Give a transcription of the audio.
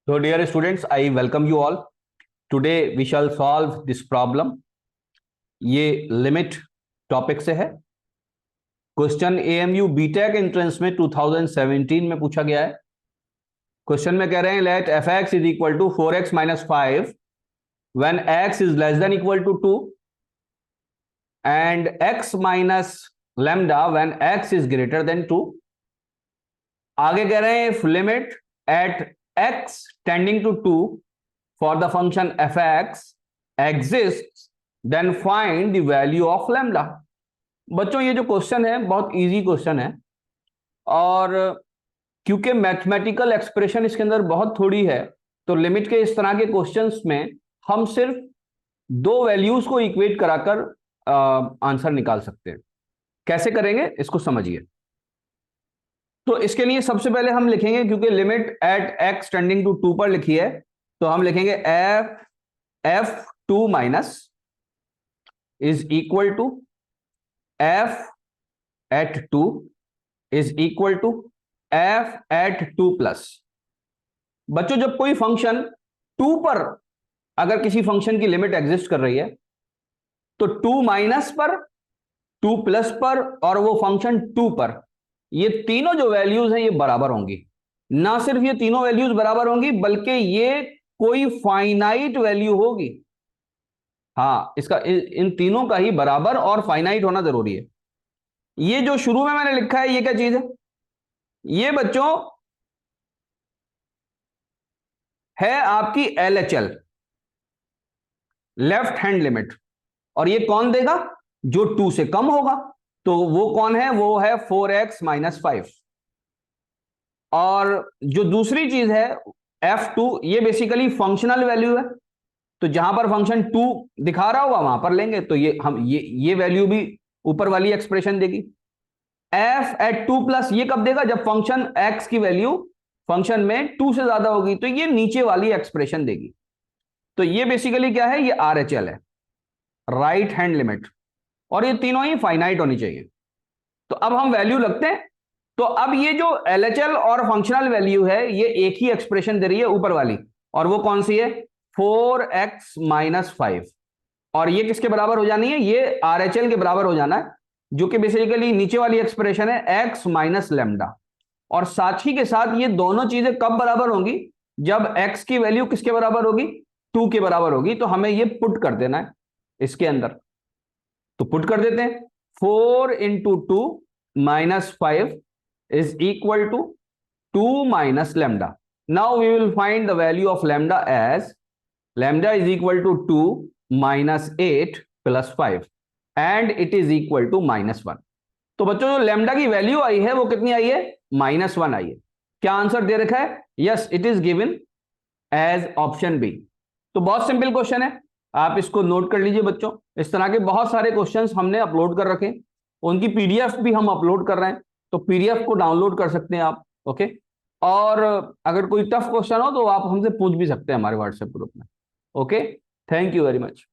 So dear students, I welcome you all. Today we shall solve this problem. ये limit topic से है। Question AMU BTech entrance में 2017 में पूछा गया है। क्वेश्चन में कह रहे हैं let F X is equal to 4x minus 5 when x is less than equal to 2 and x minus lambda when x is greater than 2। आगे कह रहे हैं if limit at x tending to 2 for the function fx exists then find the value of lambda। बच्चों ये जो question है बहुत easy question है और क्योंकि मैथमेटिकल एक्सप्रेशन इसके अंदर बहुत थोड़ी है तो लिमिट के इस तरह के क्वेश्चंस में हम सिर्फ दो वैल्यूज को इक्वेट कराकर आंसर निकाल सकते हैं। कैसे करेंगे इसको समझिए। तो इसके लिए सबसे पहले हम लिखेंगे, क्योंकि limit at x tending to 2 पर लिखी है, तो हम लिखेंगे f2 minus is equal to f at 2 is equal to f at 2 plus. बच्चों जब कोई फंक्शन 2 पर, अगर किसी फंक्शन की लिमिट एग्जिस्ट कर रही है तो 2 माइनस पर, 2 प्लस पर और वो फंक्शन 2 पर, ये तीनों जो वैल्यूज हैं ये बराबर होंगी। ना सिर्फ ये तीनों वैल्यूज बराबर होंगी बल्कि ये कोई फाइनाइट वैल्यू होगी। हाँ, इसका इन तीनों का ही बराबर और फाइनाइट होना जरूरी है। ये जो शुरू में मैंने लिखा है ये क्या चीज है? ये बच्चों है आपकी LHL, लेफ्ट हैंड लिमिट। और ये कौन देगा? जो 2 से कम होगा। तो वो कौन है? वो है 4x माइनस 5। और जो दूसरी चीज है f2, ये बेसिकली फंक्शनल वैल्यू है, तो जहां पर फंक्शन 2 दिखा रहा होगा वहां पर लेंगे तो ये हम ये वैल्यू भी ऊपर वाली एक्सप्रेशन देगी। f एट 2 प्लस ये कब देगा? जब फंक्शन x की वैल्यू फंक्शन में 2 से ज्यादा होगी, तो ये नीचे वाली एक्सप्रेशन देगी। तो ये बेसिकली क्या है? ये RHL है, राइट हैंड लिमिट, और ये तीनों ही फाइनाइट होनी चाहिए। तो अब हम वैल्यू लगते हैं। तो अब ये जो LHL और फंक्शनल वैल्यू है ये एक ही एक्सप्रेशन दे रही है ऊपर वाली, और वो कौन सी है? 4x minus 5। और ये किसके बराबर हो जानी है? ये RHL के बराबर हो जाना है, जो कि बेसिकली नीचे वाली एक्सप्रेशन है x माइनस लैम्डा। और साथ ही के साथ ये दोनों चीजें कब बराबर होंगी? जब x की वैल्यू किसके बराबर होगी? 2 के बराबर होगी। तो हमें ये पुट कर देना है इसके अंदर। तो पुट कर देते हैं। 4 into 2 minus 5 is equal to 2 minus lambda. Now we will find the value of lambda as lambda is equal to 2 minus 8 plus 5 and it is equal to minus 1। तो बच्चों जो लैम्डा की वैल्यू आई है वो कितनी आई है? माइनस 1 आई है। क्या आंसर दे रखा है? Yes, it is given as option B. तो बहुत सिंपल क्वेश्चन है, आप इसको नोट कर लीजिए बच्चों। इस तरह के बहुत सारे क्वेश्चंस हमने अपलोड कर रखे, उनकी PDF भी हम अपलोड कर रहे हैं, तो PDF को डाउनलोड कर सकते हैं आप। ओके, और अगर कोई टफ क्वेश्चन हो तो आप हमसे पूछ भी सकते हैं हमारे WhatsApp ग्रुप में। Okay, thank you very much.